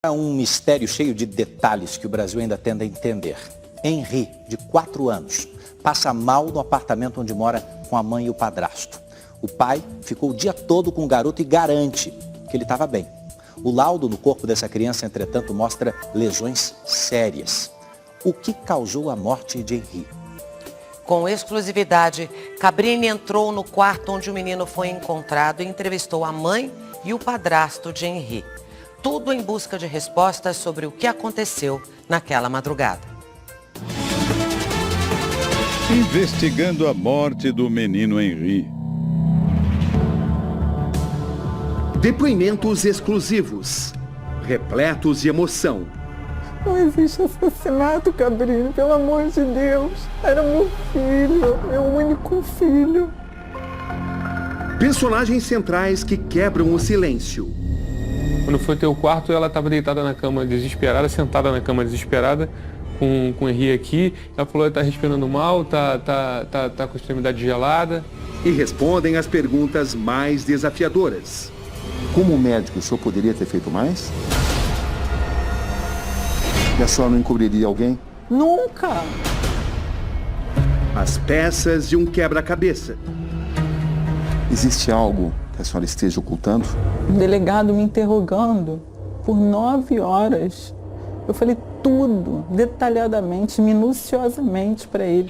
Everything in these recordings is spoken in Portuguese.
É um mistério cheio de detalhes que o Brasil ainda tenta entender. Henri, de 4 anos, passa mal no apartamento onde mora com a mãe e o padrasto. O pai ficou o dia todo com o garoto e garante que ele estava bem. O laudo no corpo dessa criança, entretanto, mostra lesões sérias. O que causou a morte de Henri? Com exclusividade, Cabrini entrou no quarto onde o menino foi encontrado e entrevistou a mãe e o padrasto de Henri. Tudo em busca de respostas sobre o que aconteceu naquela madrugada. Investigando a morte do menino Henri. Depoimentos exclusivos, repletos de emoção. Não existe assassinato, Cabrini, pelo amor de Deus. Era meu filho, meu único filho. Personagens centrais que quebram o silêncio. Quando foi ter o quarto, ela estava deitada na cama desesperada, sentada na cama desesperada, com o Henri aqui. Ela falou que está respirando mal, tá com a extremidade gelada. E respondem as perguntas mais desafiadoras. Como médico, o senhor poderia ter feito mais? E a senhora não encobriria alguém? Nunca! As peças de um quebra-cabeça. Existe algo que a senhora esteja ocultando? O delegado me interrogando por 9 horas. Eu falei tudo, detalhadamente, minuciosamente para ele.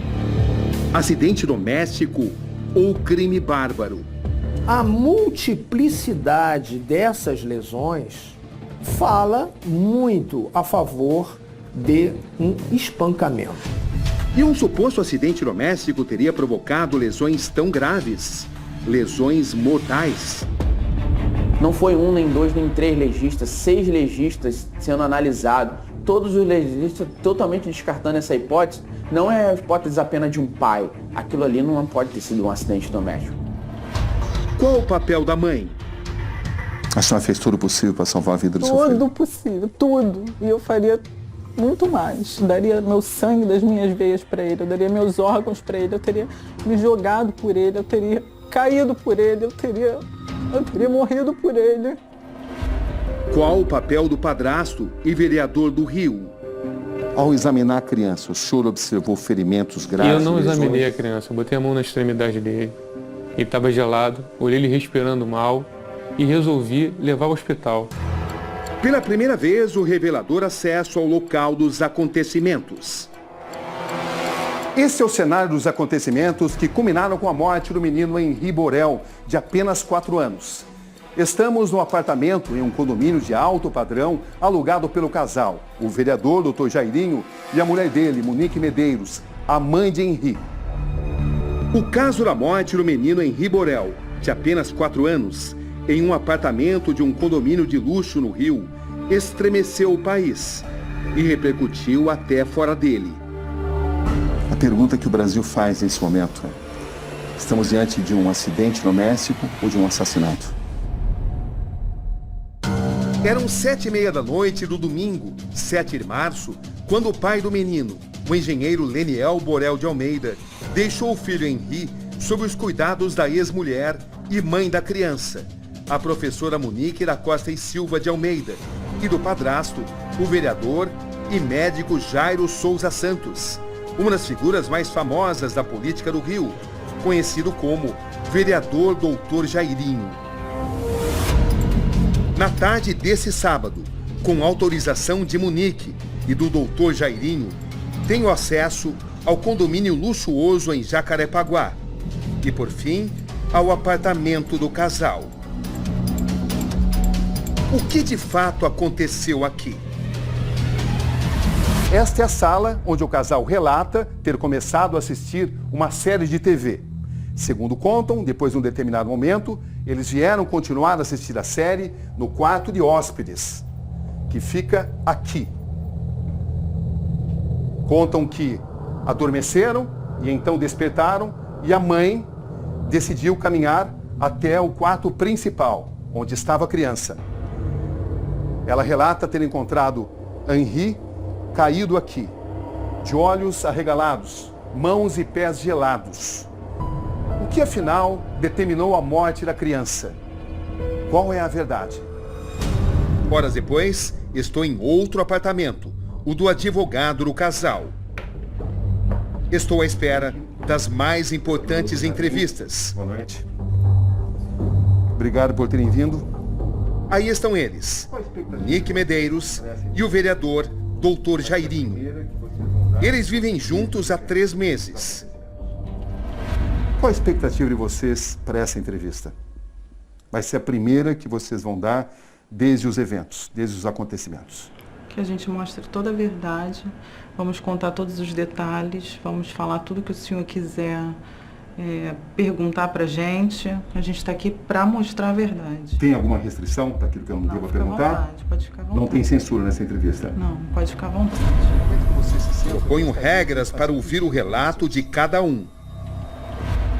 Acidente doméstico ou crime bárbaro? A multiplicidade dessas lesões fala muito a favor de um espancamento. E um suposto acidente doméstico teria provocado lesões tão graves? Lesões mortais? Não foi um, nem dois, nem 3 legistas, 6 legistas sendo analisados. Todos os legistas totalmente descartando essa hipótese. Não é a hipótese apenas de um pai. Aquilo ali não pode ter sido um acidente doméstico. Qual o papel da mãe? A senhora fez tudo possível para salvar a vida do seu filho? Tudo possível, tudo. E eu faria muito mais. Daria meu sangue das minhas veias para ele, eu daria meus órgãos para ele, eu teria me jogado por ele, eu teria caído por ele, eu teria morrido por ele. Qual o papel do padrasto e vereador do Rio? Ao examinar a criança, o senhor observou ferimentos graves? Eu não lesões? examinei a criança, eu botei a mão na extremidade dele. Ele estava gelado, olhei ele respirando mal e resolvi levar ao hospital. Pela primeira vez, o revelador acesso ao local dos acontecimentos. Esse é o cenário dos acontecimentos que culminaram com a morte do menino Henri Borel, de apenas 4 anos. Estamos no apartamento em um condomínio de alto padrão alugado pelo casal, o vereador Dr. Jairinho e a mulher dele, Monique Medeiros, a mãe de Henri. O caso da morte do menino Henri Borel, de apenas 4 anos, em um apartamento de um condomínio de luxo no Rio, estremeceu o país e repercutiu até fora dele. A pergunta que o Brasil faz nesse momento é: estamos diante de um acidente doméstico ou de um assassinato? Eram 7h30 da noite do domingo, 7 de março, quando o pai do menino, o engenheiro Leniel Borel de Almeida, deixou o filho Henri sob os cuidados da ex-mulher e mãe da criança, a professora Monique da Costa e Silva de Almeida, e do padrasto, o vereador e médico Jairo Souza Santos, uma das figuras mais famosas da política do Rio, conhecido como vereador Dr. Jairinho. Na tarde desse sábado, com autorização de Monique e do Dr. Jairinho, tenho acesso ao condomínio luxuoso em Jacarepaguá e, por fim, ao apartamento do casal. O que de fato aconteceu aqui? Esta é a sala onde o casal relata ter começado a assistir uma série de TV. Segundo contam, depois de um determinado momento, eles vieram continuar a assistir a série no quarto de hóspedes, que fica aqui. Contam que adormeceram e então despertaram e a mãe decidiu caminhar até o quarto principal, onde estava a criança. Ela relata ter encontrado Henri caído aqui, de olhos arregalados, mãos e pés gelados. O que afinal determinou a morte da criança? Qual é a verdade? Horas depois, estou em outro apartamento, o do advogado do casal. Estou à espera das mais importantes entrevistas. Boa noite. Obrigado por terem vindo. Aí estão eles, Monique Medeiros e o vereador Dr. Jairinho. Eles vivem juntos há 3 meses. Qual a expectativa de vocês para essa entrevista? Vai ser a primeira que vocês vão dar desde os eventos, desde os acontecimentos. Que a gente mostre toda a verdade, vamos contar todos os detalhes, vamos falar tudo que o senhor quiser perguntar pra gente. A gente está aqui para mostrar a verdade. Tem alguma restrição para aquilo que eu não devo perguntar? Vontade, pode ficar à vontade. Não tem censura nessa entrevista? Não, pode ficar à vontade. Proponho regras para ouvir o relato de cada um.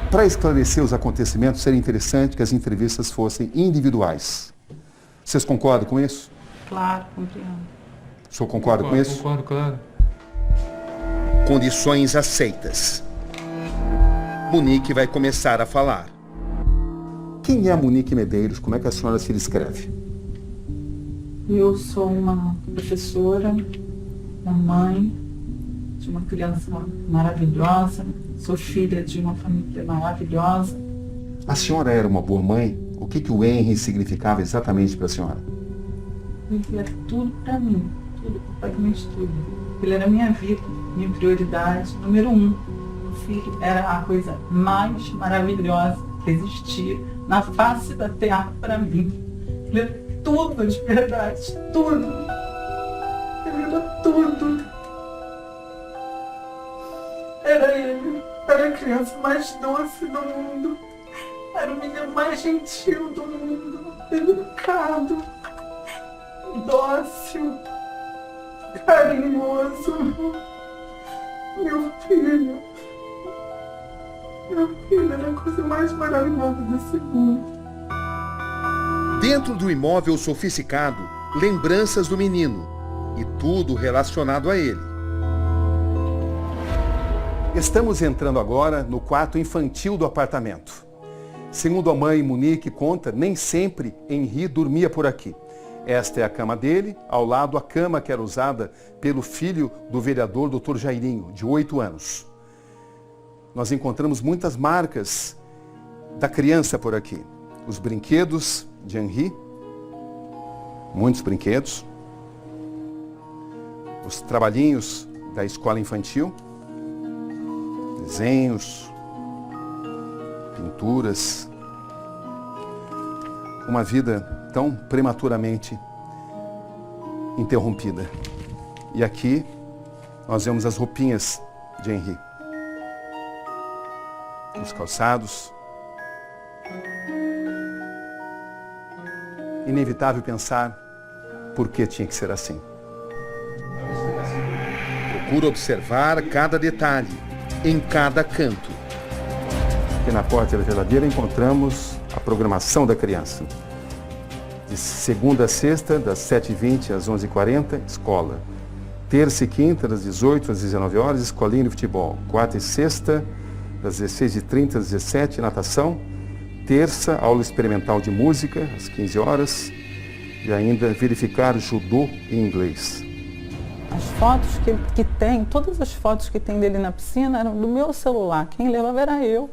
Para esclarecer os acontecimentos, seria interessante que as entrevistas fossem individuais. Vocês concordam com isso? Claro, compreendo. O senhor concorda com isso? Concordo, claro. Condições aceitas. Monique vai começar a falar. Quem é a Monique Medeiros? Como é que a senhora se descreve? Eu sou uma professora, uma mãe de uma criança maravilhosa, sou filha de uma família maravilhosa. A senhora era uma boa mãe? O que o Henry significava exatamente para a senhora? Ele era tudo para mim, tudo, praticamente tudo. Ele era minha vida, minha prioridade, número 1. O filho era a coisa mais maravilhosa que existia na face da terra para mim. Ele era tudo de verdade, tudo. Ele era tudo. Era ele, era a criança mais doce do mundo. Era o menino mais gentil do mundo, educado, dócil, carinhoso. Meu filho era a coisa mais maravilhosa desse mundo. Dentro do imóvel sofisticado, lembranças do menino e tudo relacionado a ele. Estamos entrando agora no quarto infantil do apartamento. Segundo a mãe Monique conta, nem sempre Henry dormia por aqui. Esta é a cama dele, ao lado a cama que era usada pelo filho do vereador Dr. Jairinho, de 8 anos. Nós encontramos muitas marcas da criança por aqui. Os brinquedos de Henry, muitos brinquedos. Os trabalhinhos da escola infantil, desenhos, pinturas. Uma vida tão prematuramente interrompida. E aqui nós vemos as roupinhas de Henry. Os calçados. Inevitável pensar por que tinha que ser assim. Procura observar cada detalhe, em cada canto. Aqui na porta da geladeira encontramos a programação da criança. De segunda a sexta, das 7h20 às 11h40, escola. Terça e quinta, das 18 às 19 horas, escolinha de futebol. Quarta e sexta, das 16h30 às 17h, natação. Terça, aula experimental de música, às 15 horas. E ainda verificar judô e inglês. As fotos que tem, todas as fotos que tem dele na piscina eram do meu celular. Quem levava era eu.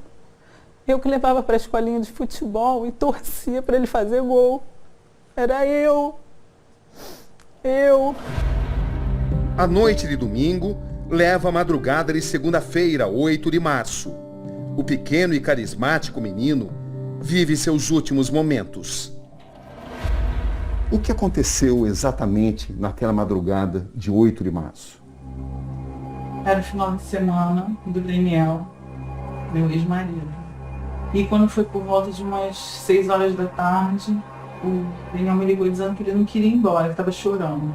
Eu que levava para a escolinha de futebol e torcia para ele fazer gol. Era eu. A noite de domingo leva a madrugada de segunda-feira, 8 de março. O pequeno e carismático menino vive seus últimos momentos. O que aconteceu exatamente naquela madrugada de 8 de março? Era o final de semana do Daniel, meu ex-marido. E quando foi por volta de umas 6 horas da tarde, o Daniel me ligou dizendo que ele não queria ir embora, ele estava chorando.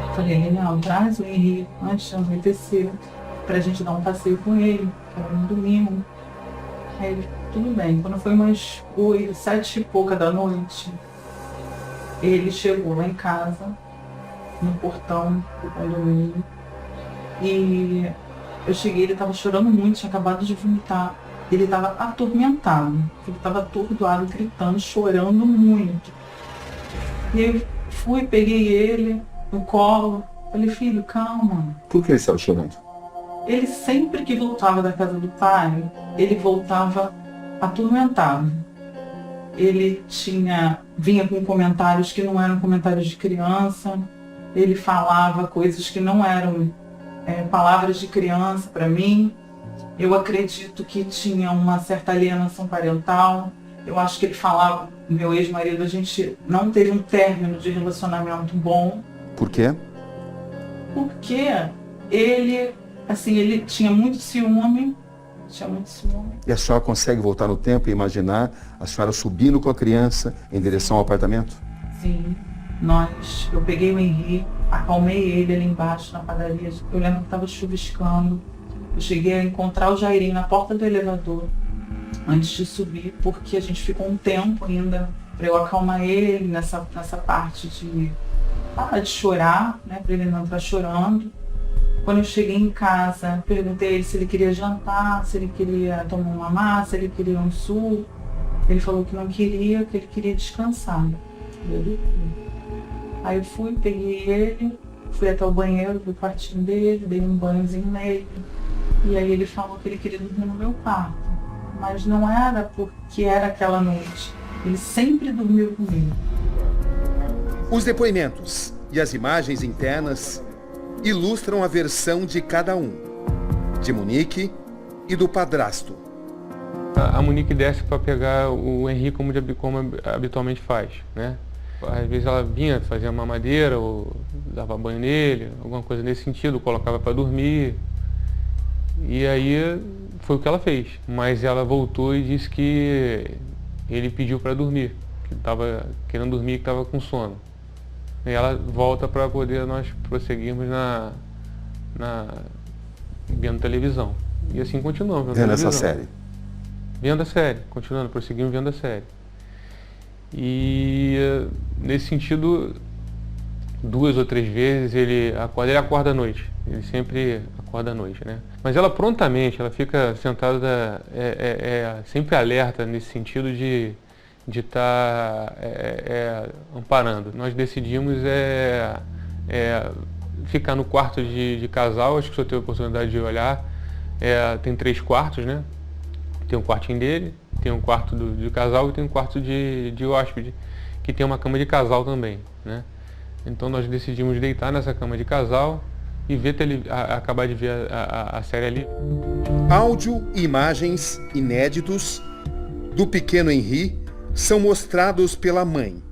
Eu falei, Daniel, traz o Henry antes de anoitecer, pra gente dar um passeio com ele, que era no domingo. Aí ele, tudo bem. Quando foi umas 8, 7 e pouca da noite, ele chegou lá em casa, no portão do condomínio, e eu cheguei, ele estava chorando muito, tinha acabado de vomitar. Ele estava atormentado, ele estava atordoado, gritando, chorando muito. E eu Fui, peguei ele no colo. Falei, filho, calma. Por que ele estava chorando? Ele sempre que voltava da casa do pai, ele voltava atormentado. Ele vinha com comentários que não eram comentários de criança. Ele falava coisas que não eram palavras de criança para mim. Eu acredito que tinha uma certa alienação parental. Eu acho que ele falava, meu ex-marido, a gente não teve um término de relacionamento bom. Por quê? Porque ele tinha muito ciúme. E a senhora consegue voltar no tempo e imaginar a senhora subindo com a criança em direção ao apartamento? Sim. Eu peguei o Henri, acalmei ele ali embaixo na padaria. Eu lembro que estava chuviscando. Eu cheguei a encontrar o Jairinho na porta do elevador antes de subir, porque a gente ficou um tempo ainda para eu acalmar ele nessa parte de parar de chorar, né, para ele não estar chorando. Quando eu cheguei em casa, perguntei a ele se ele queria jantar, se ele queria tomar uma massa, se ele queria um suco. Ele falou que não queria, que ele queria descansar. Aí eu fui, peguei ele, fui até o banheiro do quartinho dele, dei um banhozinho nele. E aí ele falou que ele queria dormir no meu quarto. Mas não era porque era aquela noite. Ele sempre dormiu comigo. Os depoimentos e as imagens internas ilustram a versão de cada um, de Monique e do padrasto. A Monique desce para pegar o Henri como habitualmente faz, né? Às vezes ela vinha, fazia mamadeira ou dava banho nele, alguma coisa nesse sentido, colocava para dormir. E aí foi o que ela fez. Mas ela voltou e disse que ele pediu para dormir, que estava querendo dormir, que estava com sono. E ela volta para poder nós prosseguirmos vendo televisão. E assim continuamos vendo essa série? Vendo a série, continuando, prosseguimos vendo a série. E nesse sentido, 2 ou 3 vezes ele acorda à noite. Ele sempre acorda à noite, né? Mas ela prontamente, ela fica sentada, sempre alerta nesse sentido de estar amparando. Nós decidimos ficar no quarto de casal, acho que só teve a oportunidade de olhar. Tem 3 quartos, né? Tem um quartinho dele, tem um quarto de casal e tem um quarto de hóspede, que tem uma cama de casal também, né? Então nós decidimos deitar nessa cama de casal e acabar de ver a série ali. Áudio e imagens inéditos do pequeno Henri são mostrados pela mãe.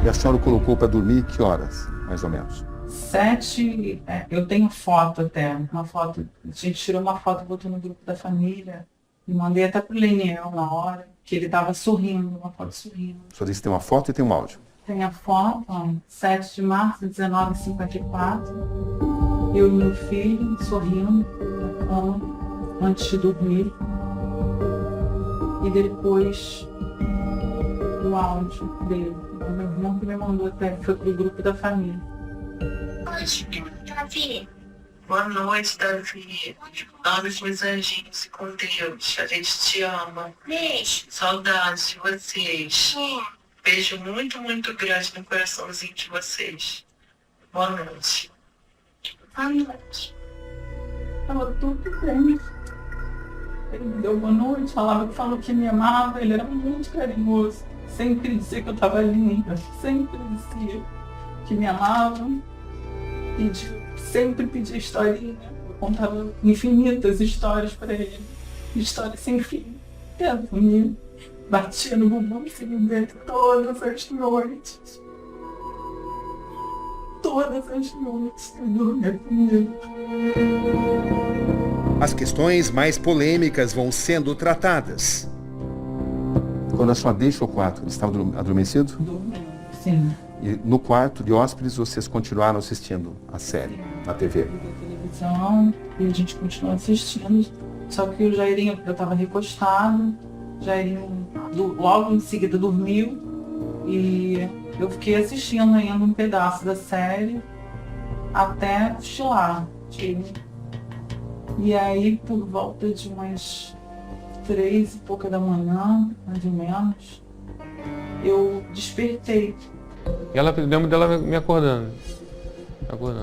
E a senhora o colocou para dormir que horas, mais ou menos? 7, eu tenho foto até, uma foto, a gente tirou uma foto e botou no grupo da família, e mandei até pro Leniel na hora, que ele tava sorrindo, uma foto sorrindo. O senhor disse que tem uma foto e tem um áudio. Tem a foto, 7 de março, 19h54, eu e meu filho sorrindo na cama, antes de dormir, e depois o áudio dele, o meu irmão que me mandou até, foi pro grupo da família. Davi. Boa noite, Davi. Ame com os anjinhos e com Deus. A gente te ama. Beijo. Saudades de vocês. Beijo muito, muito grande no coraçãozinho de vocês. Boa noite. Boa noite. Tava tudo bem. Ele me deu boa noite, falou que me amava, ele era muito carinhoso. Sempre dizia que eu tava linda. Sempre dizia que me amava. Sempre pedia historinha. Eu contava infinitas histórias para ele. Histórias sem fim. Eu dormia, batia no bumbum dele todas as noites. Todas as noites eu dormia comigo. As questões mais polêmicas vão sendo tratadas. Quando a senhora deixa o quarto, ele estava adormecido? Dormindo, sim. E no quarto de hóspedes vocês continuaram assistindo a série na TV? Na televisão, e a gente continuou assistindo. Só que o Jairinho, eu estava recostado, o Jairinho logo em seguida dormiu e eu fiquei assistindo ainda um pedaço da série até cochilar. E aí, por volta de umas 3 e pouca da manhã, mais ou menos, eu despertei. E ela, lembro dela me acordando.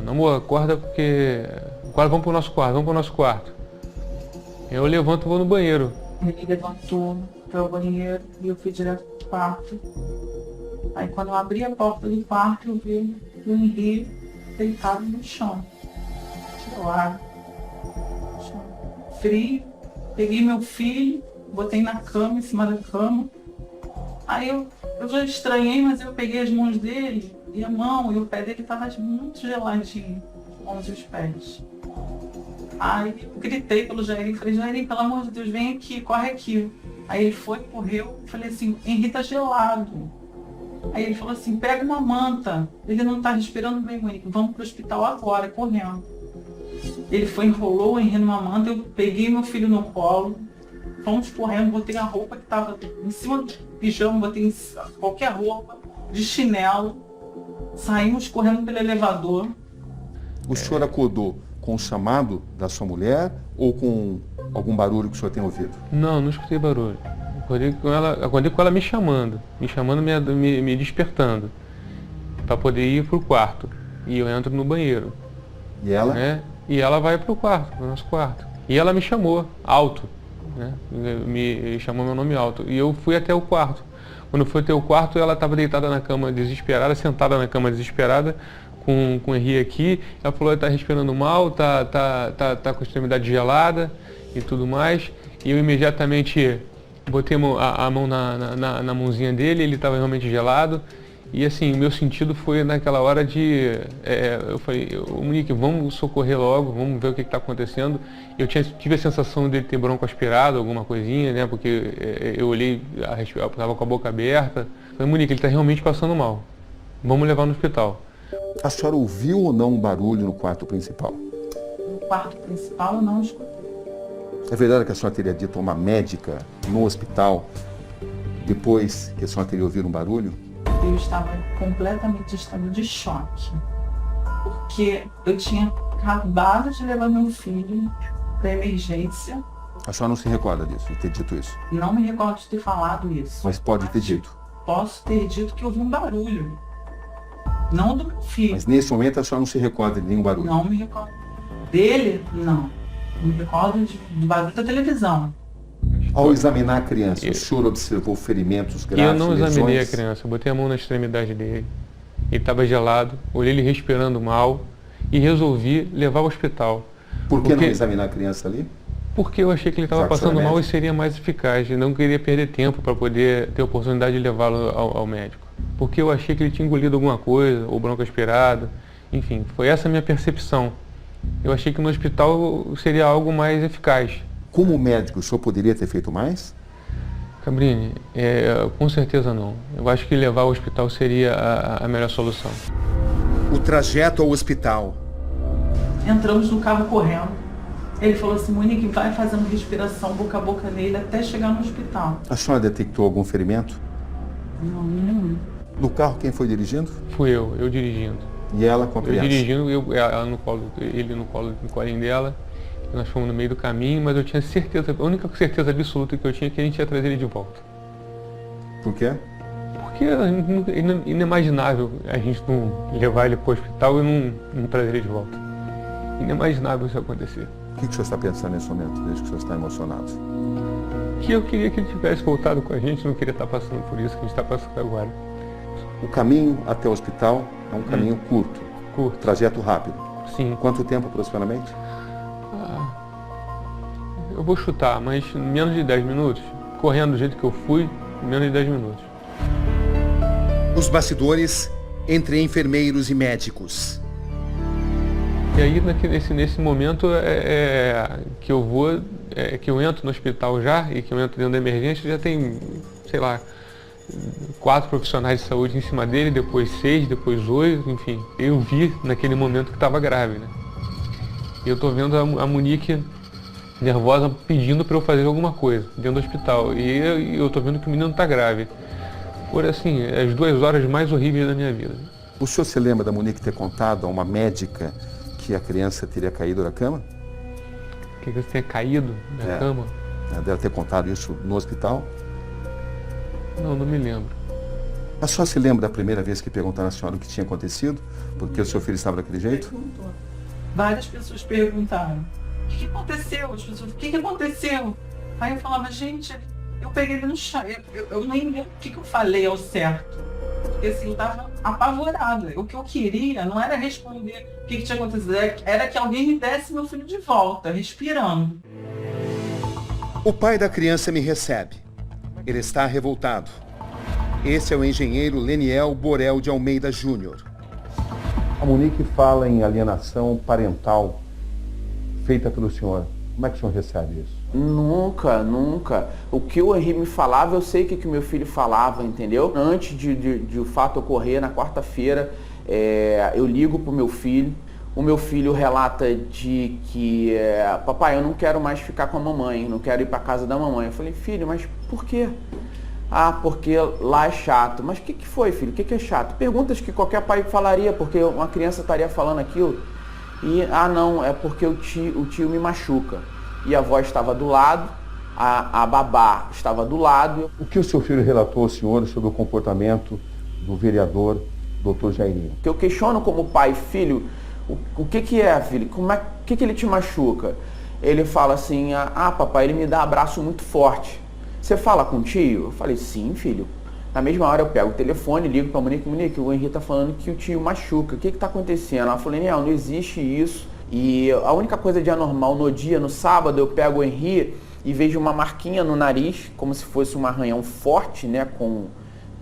Amor, acorda porque... Agora vamos pro nosso quarto, Eu levanto e vou no banheiro. Ele levantou para o banheiro e eu fui direto pro quarto. Aí quando eu abri a porta do quarto, eu vi o Henri deitado no chão. Gelado. Frio. Peguei meu filho, botei na cama, em cima da cama. Aí eu já estranhei, mas eu peguei as mãos dele, e a mão e o pé dele estavam muito geladinho, as mãos e os pés. Aí eu gritei pelo Jairinho, falei, Jairinho, pelo amor de Deus, vem aqui, corre aqui. Aí ele foi, correu, falei assim, Henri tá gelado. Aí ele falou assim, pega uma manta, ele não tá respirando bem, Monique, vamos pro hospital agora, correndo. Ele foi, enrolou o Henri numa manta, eu peguei meu filho no colo, fomos correndo, botei a roupa que estava em cima do pijama, botei qualquer roupa, de chinelo, saímos correndo pelo elevador. O senhor acordou com o chamado da sua mulher ou com algum barulho que o senhor tem ouvido? Não escutei barulho. Acordei com ela me chamando, me despertando, para poder ir pro quarto. E eu entro no banheiro. E ela? Né? E ela vai pro nosso quarto. E ela me chamou, alto. Né? Me chamou meu nome alto. E eu fui até o quarto. Quando eu fui até o quarto, ela estava deitada na cama desesperada, sentada na cama desesperada, com o Henri aqui. Ela falou, está respirando mal, tá com a extremidade gelada e tudo mais. E eu imediatamente botei a mão na mãozinha dele, ele estava realmente gelado. E assim, meu sentido foi naquela hora eu falei, Monique, vamos socorrer logo, vamos ver o que está acontecendo. Eu tive a sensação dele ter bronco aspirado, alguma coisinha, né? Porque eu olhei, estava com a boca aberta. Falei, Monique, ele está realmente passando mal. Vamos levar no hospital. A senhora ouviu ou não um barulho no quarto principal? No quarto principal eu não escutei. É verdade que a senhora teria dito a uma médica no hospital, depois que a senhora teria ouvido um barulho? Eu estava completamente em estado de choque, porque eu tinha acabado de levar meu filho para emergência. A senhora não se recorda disso, de ter dito isso? Não me recordo de ter falado isso. Mas pode ter dito? Posso ter dito que houve um barulho, não do meu filho. Mas nesse momento a senhora não se recorda de nenhum barulho? Não me recordo. Dele, não. Me recordo do barulho da televisão. Ao examinar a criança, o senhor observou ferimentos graves? Eu não examinei a criança, eu botei a mão na extremidade dele. Ele estava gelado, olhei ele respirando mal e resolvi levar ao hospital. Por que não examinar a criança ali? Porque eu achei que ele estava passando mal e seria mais eficaz. Eu não queria perder tempo para poder ter a oportunidade de levá-lo ao médico. Porque eu achei que ele tinha engolido alguma coisa, ou bronco aspirado. Enfim, foi essa a minha percepção. Eu achei que no hospital seria algo mais eficaz. Como médico, o senhor poderia ter feito mais? Cabrini, com certeza não. Eu acho que levar ao hospital seria a melhor solução. O trajeto ao hospital. Entramos no carro correndo. Ele falou assim, Monique, vai fazendo respiração boca a boca nele até chegar no hospital. A senhora detectou algum ferimento? Não, nenhum. No carro quem foi dirigindo? Fui eu dirigindo. E ela com a criança? Eu dirigindo, ela no colo, ele no colinho dela. Nós fomos no meio do caminho, mas eu tinha certeza, a única certeza absoluta que eu tinha é que a gente ia trazer ele de volta. Por quê? Porque é inimaginável a gente não levar ele para o hospital e não trazer ele de volta. Inimaginável isso acontecer. O que o senhor está pensando nesse momento, desde que o senhor está emocionado? Que eu queria que ele tivesse voltado com a gente, não queria estar passando por isso que a gente está passando agora. O caminho até o hospital é um caminho curto. Trajeto rápido. Sim. Quanto tempo aproximadamente? Eu vou chutar, mas menos de 10 minutos. Correndo do jeito que eu fui, menos de 10 minutos. Os bastidores entre enfermeiros e médicos. E aí, nesse momento, que eu vou, que eu entro no hospital já, e que eu entro dentro da emergência, já tem, sei lá, 4 profissionais de saúde em cima dele, depois 6, depois 8, enfim. Eu vi naquele momento que estava grave, né? E eu tô vendo a Monique nervosa pedindo para eu fazer alguma coisa dentro do hospital. E eu tô vendo que o menino tá grave. Por assim, as 2 horas mais horríveis da minha vida. O senhor se lembra da Monique ter contado a uma médica que a criança teria caído da cama? Que a criança tenha caído da cama? Deve ter contado isso no hospital? Não me lembro. A senhora se lembra da primeira vez que perguntaram à senhora o que tinha acontecido? Porque o seu filho estava daquele jeito? Perguntou. Várias pessoas perguntaram. O que aconteceu? As pessoas, o que aconteceu? Aí eu falava, gente, eu peguei ele no chão. Eu nem lembro o que eu falei ao certo. Porque assim, eu estava apavorada. O que eu queria não era responder o que tinha acontecido, era que alguém me desse meu filho de volta, respirando. O pai da criança me recebe. Ele está revoltado. Esse é o engenheiro Leniel Borel de Almeida Júnior. A Monique fala em alienação parental feita pelo senhor. Como é que o senhor recebe isso? Nunca, nunca. O que o Henri me falava, eu sei o que o meu filho falava, entendeu? Antes de o fato ocorrer, na quarta-feira, eu ligo pro meu filho. O meu filho relata de que, papai, eu não quero mais ficar com a mamãe, não quero ir para casa da mamãe. Eu falei, filho, mas por quê? Ah, porque lá é chato. Mas o que foi, filho? O que é chato? Perguntas que qualquer pai falaria, porque uma criança estaria falando aquilo. E, não, é porque o tio me machuca. E a avó estava do lado, a babá estava do lado. O que o seu filho relatou ao senhor sobre o comportamento do vereador Dr. Jairinho? Que eu questiono como pai, filho, o que é, filho? O que ele te machuca? Ele fala assim, papai, ele me dá abraço muito forte. Você fala com o tio? Eu falei, sim, filho. Na mesma hora eu pego o telefone, ligo para a Monique, o Henri tá falando que o tio machuca. O que está acontecendo? Ela falou, não existe isso. E a única coisa de anormal no dia, no sábado, eu pego o Henri e vejo uma marquinha no nariz, como se fosse um arranhão forte, né, com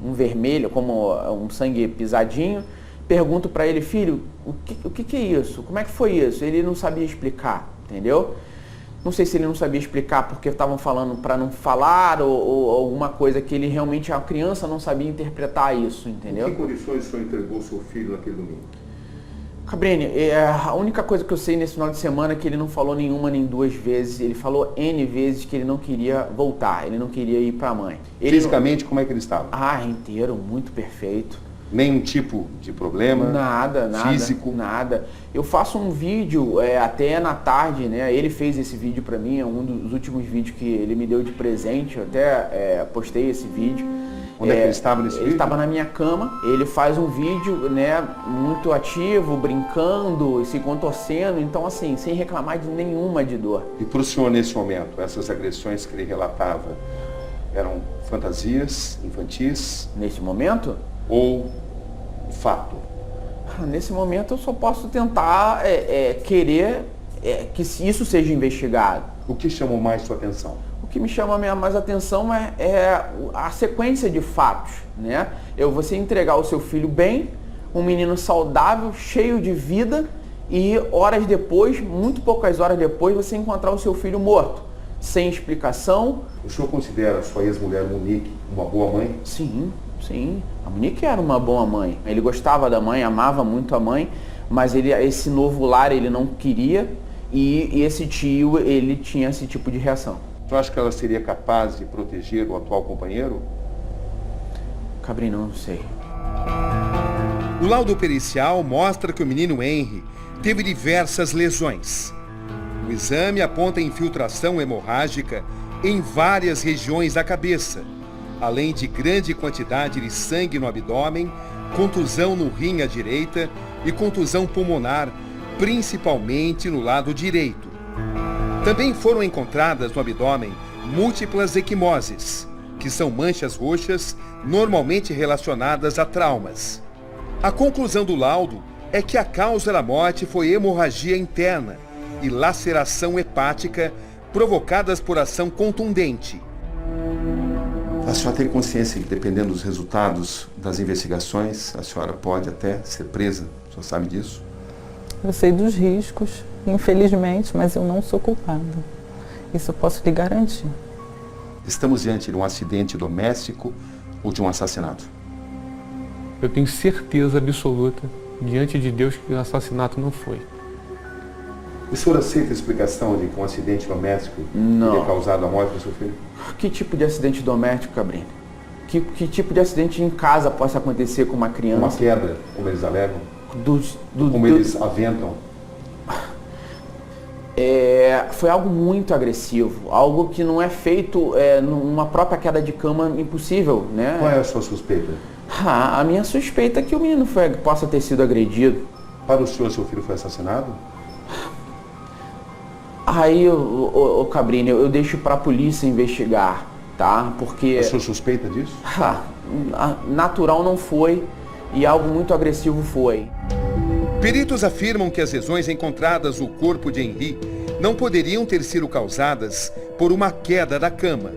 um vermelho, como um sangue pisadinho. Pergunto para ele, filho, o que é isso? Como é que foi isso? Ele não sabia explicar, entendeu? Não sei se ele não sabia explicar porque estavam falando para não falar ou alguma coisa que ele realmente, a criança não sabia interpretar isso, entendeu? Em que condições o senhor entregou seu filho naquele domingo? Cabrini, a única coisa que eu sei nesse final de semana é que ele não falou nenhuma nem duas vezes, ele falou N vezes que ele não queria voltar, ele não queria ir para a mãe. Fisicamente, como é que ele estava? Inteiro, muito perfeito. Nenhum tipo de problema? Nada. Físico? Nada. Eu faço um vídeo até na tarde, né? Ele fez esse vídeo para mim, é um dos últimos vídeos que ele me deu de presente, eu até postei esse vídeo. Onde é que ele estava nesse vídeo? Ele estava na minha cama, ele faz um vídeo, né, muito ativo, brincando, se contorcendo, então assim, sem reclamar de nenhuma de dor. E para o senhor nesse momento, essas agressões que ele relatava eram fantasias infantis? Nesse momento? Ou fato? Nesse momento eu só posso tentar querer que isso seja investigado. O que chamou mais sua atenção? O que me chama mais atenção é a sequência de fatos, né? Você entregar o seu filho bem, um menino saudável, cheio de vida, e horas depois, muito poucas horas depois, você encontrar o seu filho morto, sem explicação. O senhor considera a sua ex-mulher Monique uma boa mãe? Sim. A Monique era uma boa mãe. Ele gostava da mãe, amava muito a mãe, mas esse novo lar ele não queria, e esse tio, ele tinha esse tipo de reação. Tu acha que ela seria capaz de proteger o atual companheiro? Cabrini, não sei. O laudo pericial mostra que o menino Henri teve diversas lesões. O exame aponta infiltração hemorrágica em várias regiões da cabeça, além de grande quantidade de sangue no abdômen, contusão no rim à direita e contusão pulmonar, principalmente no lado direito. Também foram encontradas no abdômen múltiplas equimoses, que são manchas roxas normalmente relacionadas a traumas. A conclusão do laudo é que a causa da morte foi hemorragia interna e laceração hepática provocadas por ação contundente. A senhora tem consciência que, dependendo dos resultados das investigações, a senhora pode até ser presa? A senhora sabe disso? Eu sei dos riscos, infelizmente, mas eu não sou culpada. Isso eu posso lhe garantir. Estamos diante de um acidente doméstico ou de um assassinato? Eu tenho certeza absoluta, diante de Deus, que o assassinato não foi. O senhor aceita a explicação de que um acidente doméstico teria causado a morte do seu filho? Que tipo de acidente doméstico, Cabrini? Que tipo de acidente em casa possa acontecer com uma criança? Uma quebra, como eles alegam? Como eles aventam? Foi algo muito agressivo, algo que não é feito numa própria queda de cama impossível, né? Qual é a sua suspeita? A minha suspeita é que o menino possa ter sido agredido. Para o senhor, seu filho foi assassinado? Aí, ô Cabrini, eu deixo para a polícia investigar, tá? Porque... O senhor suspeita disso? Natural não foi e algo muito agressivo foi. Peritos afirmam que as lesões encontradas no corpo de Henri não poderiam ter sido causadas por uma queda da cama.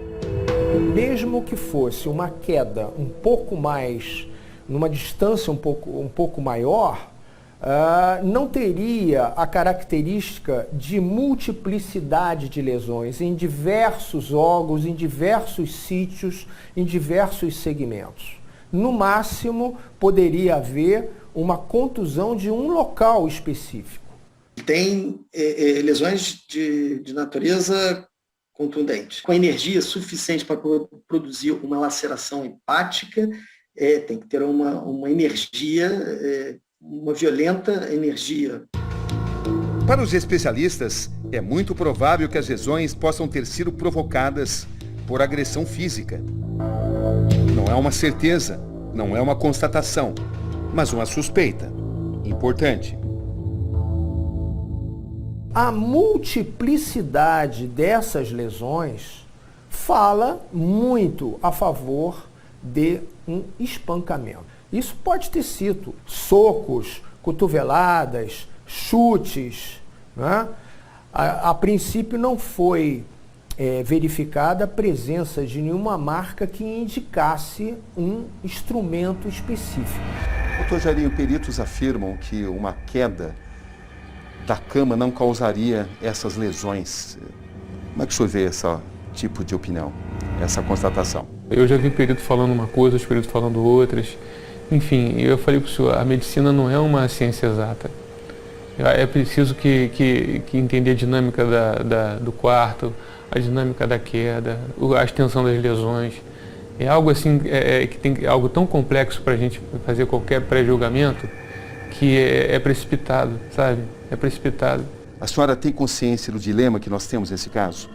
Mesmo que fosse uma queda um pouco mais, numa distância um pouco maior, não teria a característica de multiplicidade de lesões em diversos órgãos, em diversos sítios, em diversos segmentos. No máximo, poderia haver uma contusão de um local específico. Tem lesões de natureza contundente, com energia suficiente para produzir uma laceração hepática, tem que ter uma energia, uma violenta energia. Para os especialistas, é muito provável que as lesões possam ter sido provocadas por agressão física. Não é uma certeza, não é uma constatação, mas uma suspeita importante. A multiplicidade dessas lesões fala muito a favor de um espancamento. Isso pode ter sido socos, cotoveladas, chutes, né? A princípio não foi verificada a presença de nenhuma marca que indicasse um instrumento específico. Doutor Jairinho, peritos afirmam que uma queda da cama não causaria essas lesões. Como é que o senhor vê esse tipo de opinião, essa constatação? Eu já vi perito falando uma coisa, os peritos falando outras. Enfim, eu falei para o senhor, a medicina não é uma ciência exata. É preciso que entender a dinâmica do quarto, a dinâmica da queda, a extensão das lesões. É algo assim, que tem algo tão complexo para a gente fazer qualquer pré-julgamento que é precipitado, sabe? É precipitado. A senhora tem consciência do dilema que nós temos nesse caso?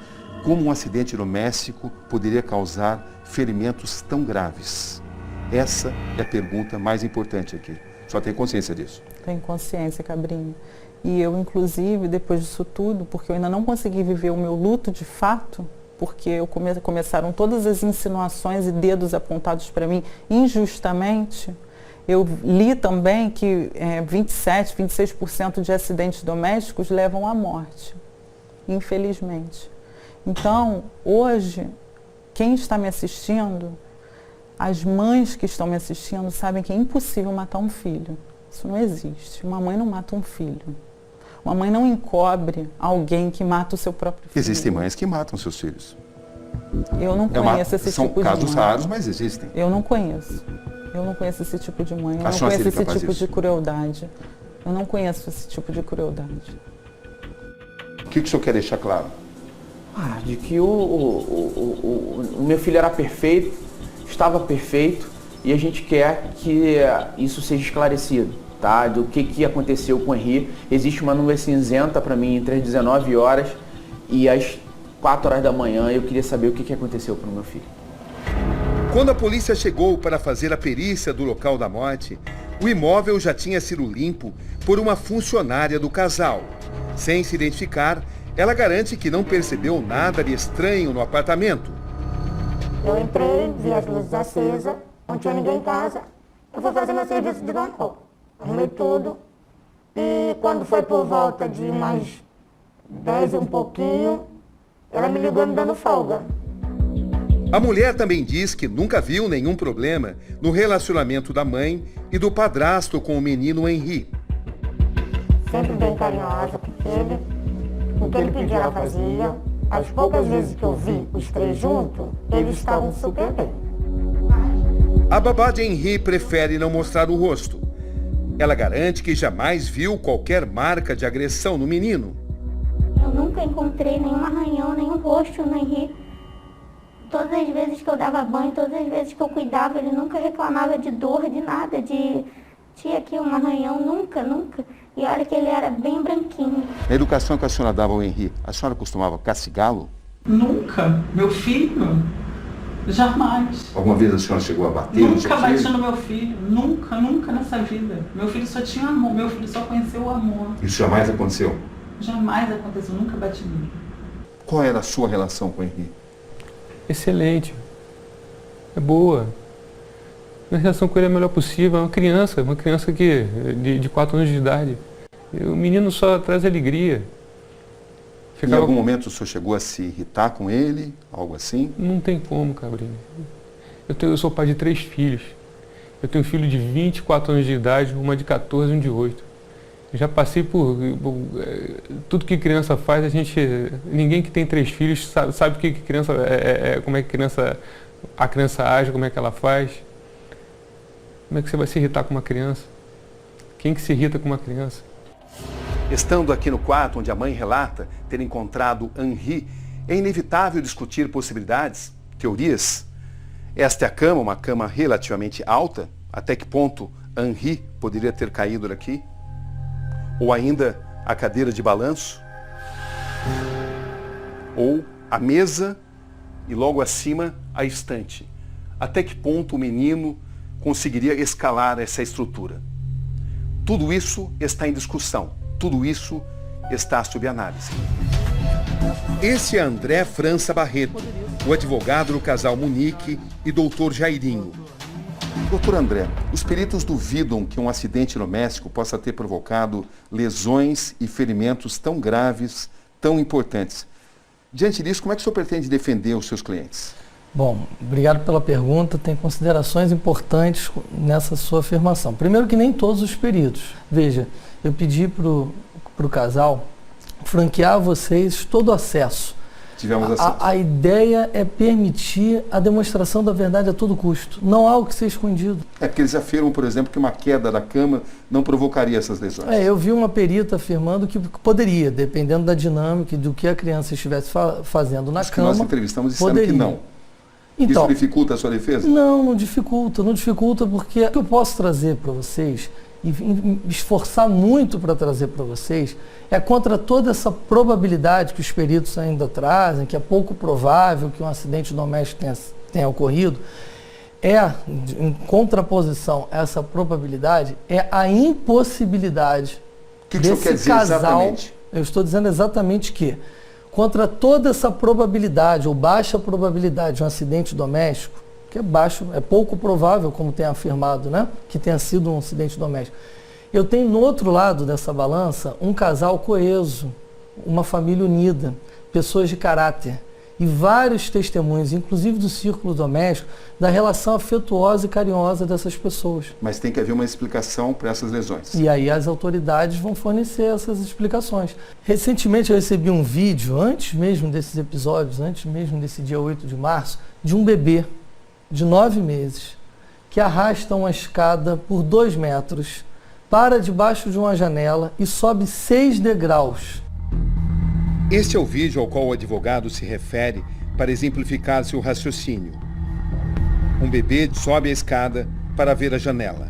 Como um acidente doméstico poderia causar ferimentos tão graves? Essa é a pergunta mais importante aqui. A senhora tem consciência disso? Tenho consciência, Cabrini. E eu, inclusive, depois disso tudo, porque eu ainda não consegui viver o meu luto de fato, porque começaram todas as insinuações e dedos apontados para mim injustamente. Eu li também que 26% de acidentes domésticos levam à morte, infelizmente. Então, hoje, quem está me assistindo, as mães que estão me assistindo sabem que é impossível matar um filho. Isso não existe. Uma mãe não mata um filho. Uma mãe não encobre alguém que mata o seu próprio filho. Existem mães que matam seus filhos. Eu não conheço esse tipo de mãe. São casos raros, mas existem. Eu não conheço. Eu não conheço esse tipo de mãe. Eu não conheço esse tipo de crueldade. Eu não conheço esse tipo de crueldade. O que o senhor quer deixar claro? De que o meu filho era perfeito, estava perfeito, e a gente quer que isso seja esclarecido, tá? Do que aconteceu com o Henri. Existe uma nuvem cinzenta para mim entre as 19 horas e as 4 horas da manhã. Eu queria saber o que aconteceu com o meu filho. Quando a polícia chegou para fazer a perícia do local da morte, o imóvel já tinha sido limpo por uma funcionária do casal. Sem se identificar, ela garante que não percebeu nada de estranho no apartamento. Eu entrei, vi as luzes acesas, não tinha ninguém em casa. Eu fui fazer meu serviço de normal. Arrumei tudo. E quando foi por volta de umas 10 e um pouquinho, ela me ligou me dando folga. A mulher também diz que nunca viu nenhum problema no relacionamento da mãe e do padrasto com o menino Henri. Sempre bem carinhosa com ele. O que ele pedia ela fazia. As poucas vezes que eu vi os três juntos, eles estavam super bem. A babá de Henri prefere não mostrar o rosto. Ela garante que jamais viu qualquer marca de agressão no menino. Eu nunca encontrei nenhum arranhão, nenhum rosto no Henri. Todas as vezes que eu dava banho, todas as vezes que eu cuidava, ele nunca reclamava de dor, de nada, de tinha aqui um arranhão, nunca. E olha que ele era bem branquinho. Na educação que a senhora dava ao Henri, a senhora costumava castigá-lo? Nunca. Meu filho, Jamais. Alguma vez a senhora chegou a bater? Nunca bati no meu filho. Nunca, nunca nessa vida. Meu filho só tinha amor. Meu filho só conheceu o amor. Isso jamais aconteceu? Jamais aconteceu. Nunca bati nele. Qual era a sua relação com o Henri? Excelente. É boa. A relação com ele é a melhor possível. É uma criança que, de 4 anos de idade. E o menino só traz alegria. Em algum momento o senhor chegou a se irritar com ele? Algo assim? Não tem como, Cabrini. Eu sou pai de 3 filhos. Eu tenho um filho de 24 anos de idade, uma de 14 e um de 8. Eu já passei por tudo que criança faz. Ninguém que tem 3 filhos sabe o que criança como é que a criança age, como é que ela faz. Como é que você vai se irritar com uma criança? Quem que se irrita com uma criança? Estando aqui no quarto onde a mãe relata ter encontrado Henri, é inevitável discutir possibilidades, teorias. Esta é a cama, uma cama relativamente alta. Até que ponto Henri poderia ter caído daqui? Ou ainda a cadeira de balanço? Ou a mesa e logo acima a estante? Até que ponto o menino conseguiria escalar essa estrutura? Tudo isso está em discussão. Tudo isso está sob análise. Esse é André França Barreto, o advogado do casal Monique e doutor Jairinho. Doutor André, os peritos duvidam que um acidente doméstico possa ter provocado lesões e ferimentos tão graves, tão importantes. Diante disso, como é que o senhor pretende defender os seus clientes? Bom, obrigado pela pergunta. Tem considerações importantes nessa sua afirmação. Primeiro que nem todos os peritos. Veja, eu pedi para o casal franquear a vocês todo o acesso. Tivemos acesso. A ideia é permitir a demonstração da verdade a todo custo. Não há o que ser escondido. É porque eles afirmam, por exemplo, que uma queda da cama não provocaria essas lesões. Eu vi uma perita afirmando que poderia, dependendo da dinâmica e do que a criança estivesse fazendo na cama. Nós entrevistamos disseram que não. Então, isso dificulta a sua defesa? Não dificulta, porque o que eu posso trazer para vocês e me esforçar muito para trazer para vocês é contra toda essa probabilidade que os peritos ainda trazem, que é pouco provável que um acidente doméstico tenha ocorrido. Em contraposição a essa probabilidade, é a impossibilidade desse casal. Exatamente? Eu estou dizendo exatamente que, contra toda essa probabilidade, ou baixa probabilidade de um acidente doméstico, que é baixo, é pouco provável, como tem afirmado, né, que tenha sido um acidente doméstico. Eu tenho no outro lado dessa balança um casal coeso, uma família unida, pessoas de caráter e vários testemunhos, inclusive do círculo doméstico, da relação afetuosa e carinhosa dessas pessoas. Mas tem que haver uma explicação para essas lesões. E aí as autoridades vão fornecer essas explicações. Recentemente eu recebi um vídeo, antes mesmo desses episódios, antes mesmo desse dia 8 de março, de um bebê de 9 meses, que arrasta uma escada por 2 metros, para debaixo de uma janela e sobe 6 degraus. Este é o vídeo ao qual o advogado se refere para exemplificar seu raciocínio. Um bebê sobe a escada para ver a janela.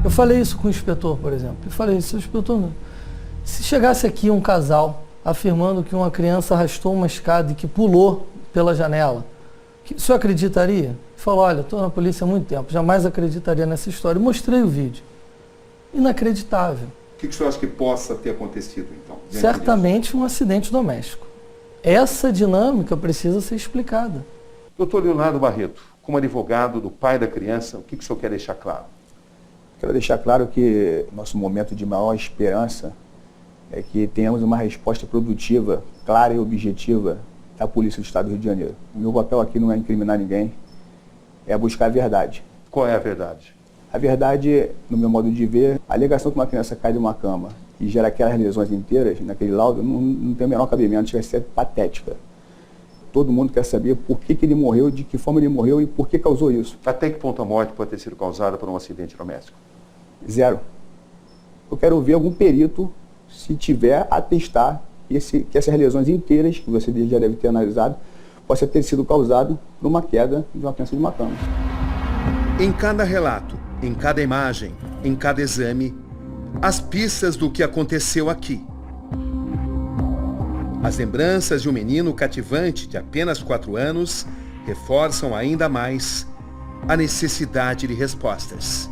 Eu falei isso com o inspetor, por exemplo. Eu falei, seu inspetor, se chegasse aqui um casal afirmando que uma criança arrastou uma escada e que pulou pela janela, o senhor acreditaria? Ele falou, olha, estou na polícia há muito tempo, jamais acreditaria nessa história. Eu mostrei o vídeo. Inacreditável. O que o senhor acha que possa ter acontecido, então? Certamente um acidente doméstico. Essa dinâmica precisa ser explicada. Doutor Leonardo Barreto, como advogado do pai da criança, o que o senhor quer deixar claro? Quero deixar claro que nosso momento de maior esperança é que tenhamos uma resposta produtiva, clara e objetiva da Polícia do Estado do Rio de Janeiro. O meu papel aqui não é incriminar ninguém, é buscar a verdade. Qual é a verdade? A verdade, no meu modo de ver, a alegação que uma criança cai de uma cama e gera aquelas lesões inteiras, naquele laudo, não tem o menor cabimento, chega a ser patética. Todo mundo quer saber por que ele morreu, de que forma ele morreu e por que causou isso. Até que ponto a morte pode ter sido causada por um acidente doméstico? 0. Eu quero ver algum perito, se tiver, atestar que essas lesões inteiras, que você já deve ter analisado, possa ter sido causado por uma queda de uma criança de uma cama. Em cada relato, em cada imagem, em cada exame, as pistas do que aconteceu aqui. As lembranças de um menino cativante de apenas 4 anos reforçam ainda mais a necessidade de respostas.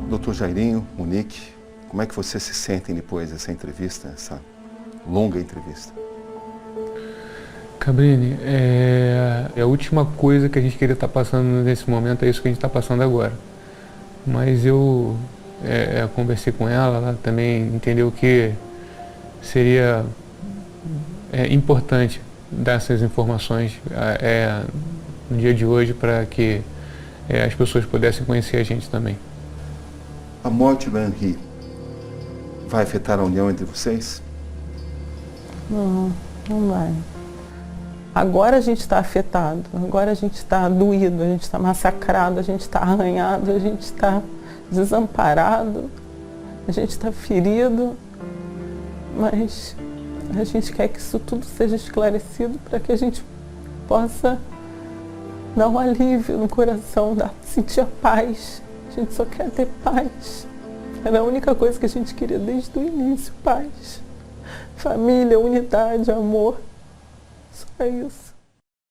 Doutor Jairinho, Monique, como é que vocês se sentem depois dessa entrevista, essa longa entrevista? Cabrini, a última coisa que a gente queria estar passando nesse momento é isso que a gente está passando agora. Mas eu conversei com ela também entendeu que seria importante dar essas informações no dia de hoje para que as pessoas pudessem conhecer a gente também. A morte do Henri vai afetar a união entre vocês? Não vai. Agora a gente está afetado, agora a gente está doído, a gente está massacrado, a gente está arranhado, a gente está desamparado, a gente está ferido, mas a gente quer que isso tudo seja esclarecido para que a gente possa dar um alívio no coração, sentir a paz. A gente só quer ter paz. Era a única coisa que a gente queria desde o início, paz. Família, unidade, amor. Só isso.